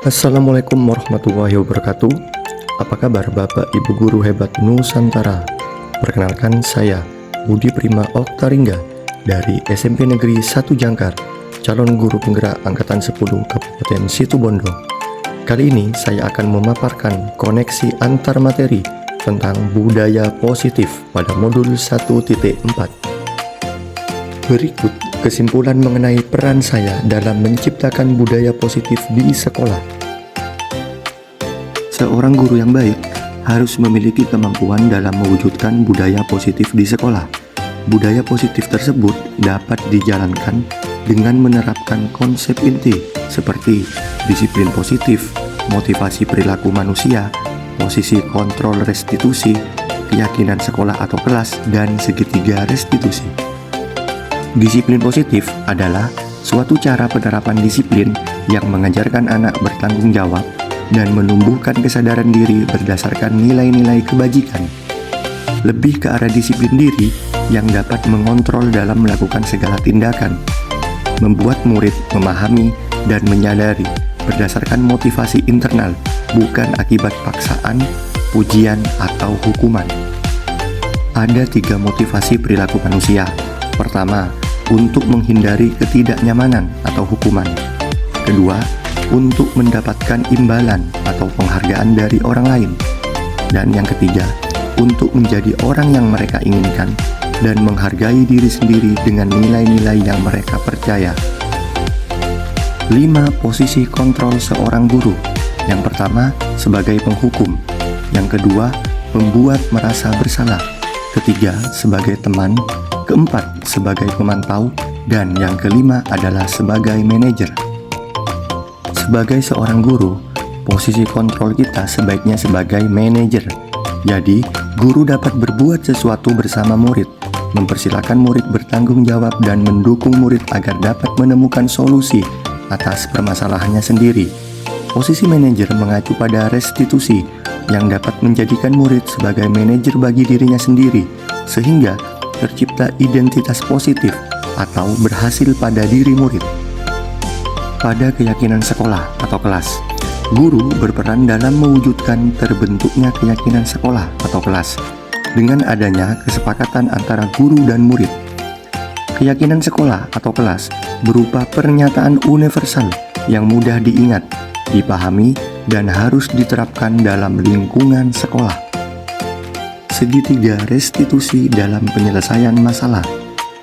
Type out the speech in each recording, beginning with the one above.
Assalamualaikum warahmatullahi wabarakatuh. Apa kabar Bapak Ibu Guru Hebat Nusantara? Perkenalkan saya Budi Prima Oktaringga dari SMP Negeri 1 Jangkar, calon guru penggerak Angkatan 10 Kabupaten Situbondo. Kali ini saya akan memaparkan koneksi antar materi tentang budaya positif pada modul 1.4. Berikut kesimpulan mengenai peran saya dalam menciptakan budaya positif di sekolah. Seorang guru yang baik harus memiliki kemampuan dalam mewujudkan budaya positif di sekolah. Budaya positif tersebut dapat dijalankan dengan menerapkan konsep inti seperti disiplin positif, motivasi perilaku manusia, posisi kontrol restitusi, keyakinan sekolah atau kelas, dan segitiga restitusi. Disiplin positif adalah suatu cara penerapan disiplin yang mengajarkan anak bertanggung jawab dan menumbuhkan kesadaran diri berdasarkan nilai-nilai kebajikan. Lebih ke arah disiplin diri yang dapat mengontrol dalam melakukan segala tindakan, membuat murid memahami dan menyadari berdasarkan motivasi internal, bukan akibat paksaan, pujian, atau hukuman. Ada 3 motivasi perilaku manusia. Pertama, untuk menghindari ketidaknyamanan atau hukuman. Kedua, untuk mendapatkan imbalan atau penghargaan dari orang lain. Dan yang ketiga, untuk menjadi orang yang mereka inginkan dan menghargai diri sendiri dengan nilai-nilai yang mereka percaya. 5 posisi kontrol seorang guru. Yang pertama, sebagai penghukum. Yang kedua, membuat merasa bersalah. Ketiga, sebagai teman. Keempat, sebagai pemantau. Dan yang kelima adalah sebagai manajer. Sebagai seorang guru, posisi kontrol kita sebaiknya sebagai manajer. Jadi, guru dapat berbuat sesuatu bersama murid, mempersilahkan murid bertanggung jawab dan mendukung murid agar dapat menemukan solusi atas permasalahannya sendiri. Posisi manajer mengacu pada restitusi yang dapat menjadikan murid sebagai manajer bagi dirinya sendiri, sehingga tercipta identitas positif atau berhasil pada diri murid. Pada keyakinan sekolah atau kelas, guru berperan dalam mewujudkan terbentuknya keyakinan sekolah atau kelas dengan adanya kesepakatan antara guru dan murid. Keyakinan sekolah atau kelas berupa pernyataan universal yang mudah diingat, dipahami, dan harus diterapkan dalam lingkungan sekolah. Segitiga restitusi dalam penyelesaian masalah.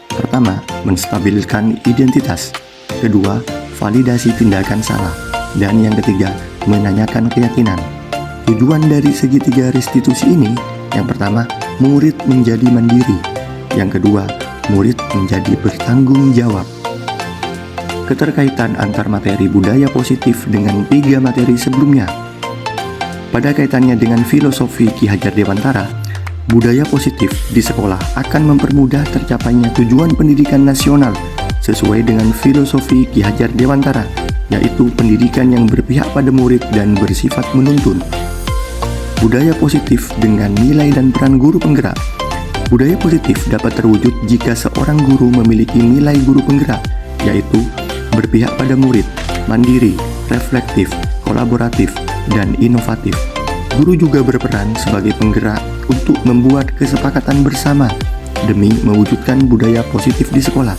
Pertama, menstabilkan identitas. Kedua, validasi tindakan salah. Dan yang ketiga, menanyakan keyakinan. Tujuan dari segitiga restitusi ini, yang pertama, murid menjadi mandiri. Yang kedua, murid menjadi bertanggung jawab. Keterkaitan antar materi budaya positif dengan 3 materi sebelumnya. Pada kaitannya dengan filosofi Ki Hajar Dewantara, budaya positif di sekolah akan mempermudah tercapainya tujuan pendidikan nasional sesuai dengan filosofi Ki Hajar Dewantara, yaitu pendidikan yang berpihak pada murid dan bersifat menuntun. Budaya positif dengan nilai dan peran guru penggerak. Budaya positif dapat terwujud jika seorang guru memiliki nilai guru penggerak, yaitu berpihak pada murid, mandiri, reflektif, kolaboratif, dan inovatif. Guru juga berperan sebagai penggerak untuk membuat kesepakatan bersama demi mewujudkan budaya positif di sekolah.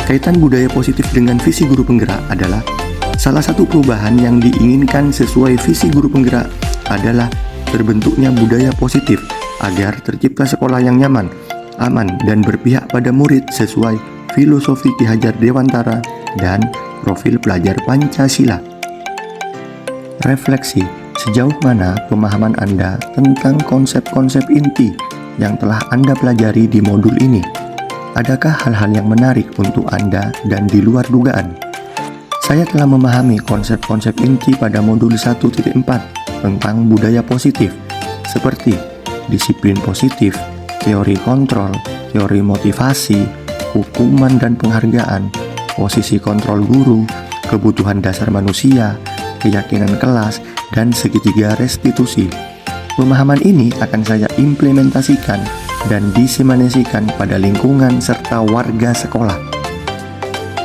Kaitan budaya positif dengan visi guru penggerak adalah salah satu perubahan yang diinginkan sesuai visi guru penggerak adalah terbentuknya budaya positif agar tercipta sekolah yang nyaman, aman, dan berpihak pada murid sesuai filosofi Ki Hajar Dewantara dan profil pelajar Pancasila. Refleksi, sejauh mana pemahaman Anda tentang konsep-konsep inti yang telah Anda pelajari di modul ini? Adakah hal-hal yang menarik untuk Anda dan di luar dugaan? Saya telah memahami konsep-konsep inti pada modul 1.4 tentang budaya positif, seperti disiplin positif, teori kontrol, teori motivasi, hukuman dan penghargaan, posisi kontrol guru, kebutuhan dasar manusia, keyakinan kelas, dan segitiga restitusi. Pemahaman ini akan saya implementasikan dan diseminasikan pada lingkungan serta warga sekolah.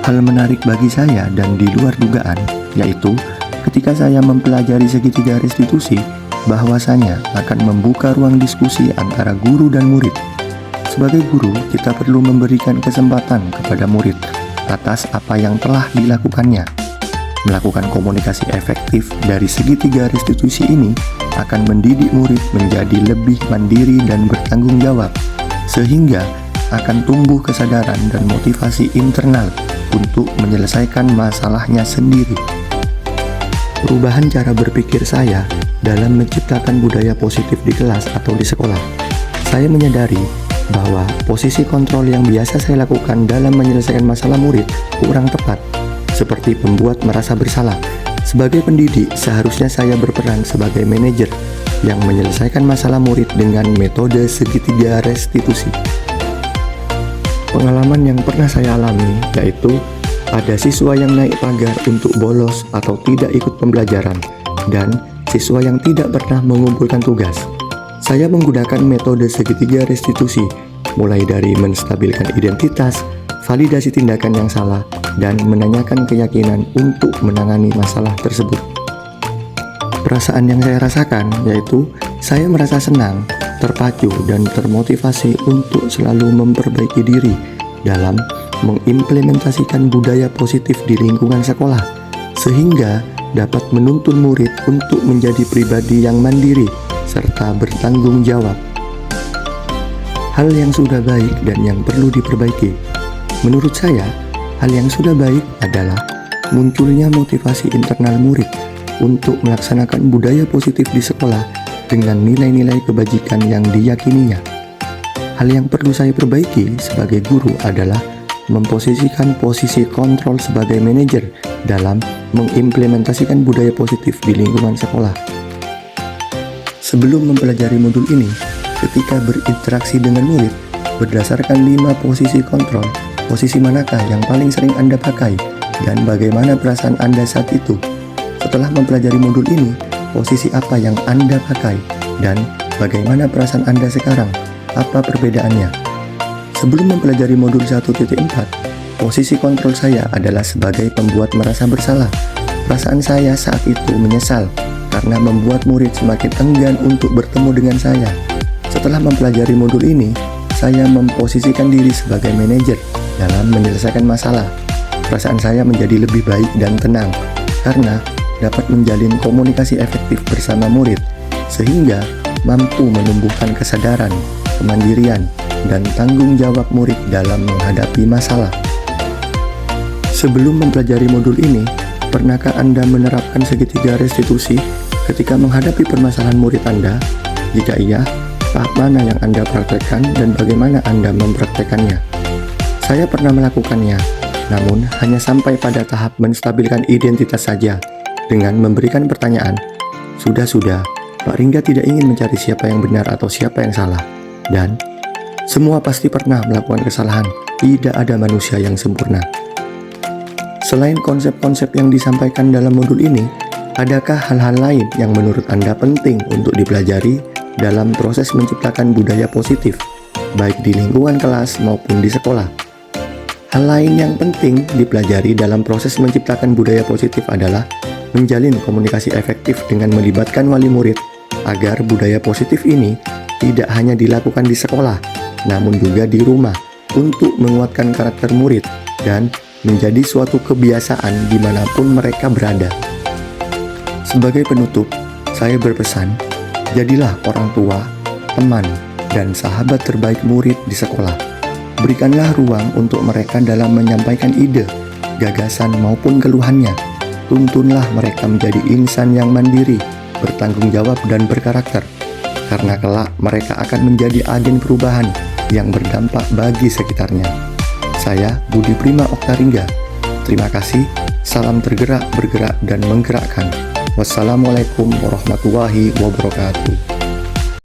Hal menarik bagi saya dan di luar dugaan yaitu ketika saya mempelajari segitiga restitusi, bahwasanya akan membuka ruang diskusi antara guru dan murid. Sebagai guru, kita perlu memberikan kesempatan kepada murid atas apa yang telah dilakukannya. Melakukan komunikasi efektif dari segitiga restitusi ini akan mendidik murid menjadi lebih mandiri dan bertanggung jawab, sehingga akan tumbuh kesadaran dan motivasi internal untuk menyelesaikan masalahnya sendiri. Perubahan cara berpikir saya dalam menciptakan budaya positif di kelas atau di sekolah. Saya menyadari bahwa posisi kontrol yang biasa saya lakukan dalam menyelesaikan masalah murid kurang tepat, seperti pembuat merasa bersalah. Sebagai pendidik, seharusnya saya berperan sebagai manajer yang menyelesaikan masalah murid dengan metode segitiga restitusi. Pengalaman yang pernah saya alami yaitu ada siswa yang naik pagar untuk bolos atau tidak ikut pembelajaran, dan siswa yang tidak pernah mengumpulkan tugas. Saya menggunakan metode segitiga restitusi, mulai dari menstabilkan identitas, validasi tindakan yang salah, dan menanyakan keyakinan untuk menangani masalah tersebut. Perasaan yang saya rasakan yaitu saya merasa senang, terpacu, dan termotivasi untuk selalu memperbaiki diri dalam mengimplementasikan budaya positif di lingkungan sekolah, sehingga dapat menuntun murid untuk menjadi pribadi yang mandiri serta bertanggung jawab. Hal yang sudah baik dan yang perlu diperbaiki. Menurut saya, hal yang sudah baik adalah munculnya motivasi internal murid untuk melaksanakan budaya positif di sekolah dengan nilai-nilai kebajikan yang diyakininya. Hal yang perlu saya perbaiki sebagai guru adalah memposisikan posisi kontrol sebagai manajer dalam mengimplementasikan budaya positif di lingkungan sekolah. Sebelum mempelajari modul ini, ketika berinteraksi dengan murid, berdasarkan 5 posisi kontrol, posisi manakah yang paling sering Anda pakai dan bagaimana perasaan Anda saat itu? Setelah mempelajari modul ini, posisi apa yang Anda pakai dan bagaimana perasaan Anda sekarang? Apa perbedaannya? Sebelum mempelajari modul 1.4, posisi kontrol saya adalah sebagai pembuat merasa bersalah. Perasaan saya saat itu menyesal karena membuat murid semakin enggan untuk bertemu dengan saya. Setelah mempelajari modul ini, saya memposisikan diri sebagai manajer dalam menyelesaikan masalah. Perasaan saya menjadi lebih baik dan tenang karena dapat menjalin komunikasi efektif bersama murid, sehingga mampu menumbuhkan kesadaran, kemandirian, dan tanggung jawab murid dalam menghadapi masalah. Sebelum mempelajari modul ini, pernahkah Anda menerapkan segitiga restitusi ketika menghadapi permasalahan murid Anda? Jika iya, tahap mana yang Anda praktekkan dan bagaimana Anda mempraktekannya? Saya pernah melakukannya, namun hanya sampai pada tahap menstabilkan identitas saja dengan memberikan pertanyaan, "Sudah, Pak Ringga tidak ingin mencari siapa yang benar atau siapa yang salah." Dan semua pasti pernah melakukan kesalahan, tidak ada manusia yang sempurna. Selain konsep-konsep yang disampaikan dalam modul ini, adakah hal-hal lain yang menurut Anda penting untuk dipelajari dalam proses menciptakan budaya positif, baik di lingkungan kelas maupun di sekolah? Hal lain yang penting dipelajari dalam proses menciptakan budaya positif adalah menjalin komunikasi efektif dengan melibatkan wali murid, agar budaya positif ini tidak hanya dilakukan di sekolah, namun juga di rumah untuk menguatkan karakter murid dan menjadi suatu kebiasaan dimanapun mereka berada. Sebagai penutup, saya berpesan, jadilah orang tua, teman, dan sahabat terbaik murid di sekolah. Berikanlah ruang untuk mereka dalam menyampaikan ide, gagasan maupun keluhannya. Tuntunlah mereka menjadi insan yang mandiri, bertanggung jawab, dan berkarakter. Karena kelak mereka akan menjadi agen perubahan yang berdampak bagi sekitarnya. Saya Budi Prima Oktaringga. Terima kasih. Salam tergerak, bergerak, dan menggerakkan. Wassalamualaikum warahmatullahi wabarakatuh.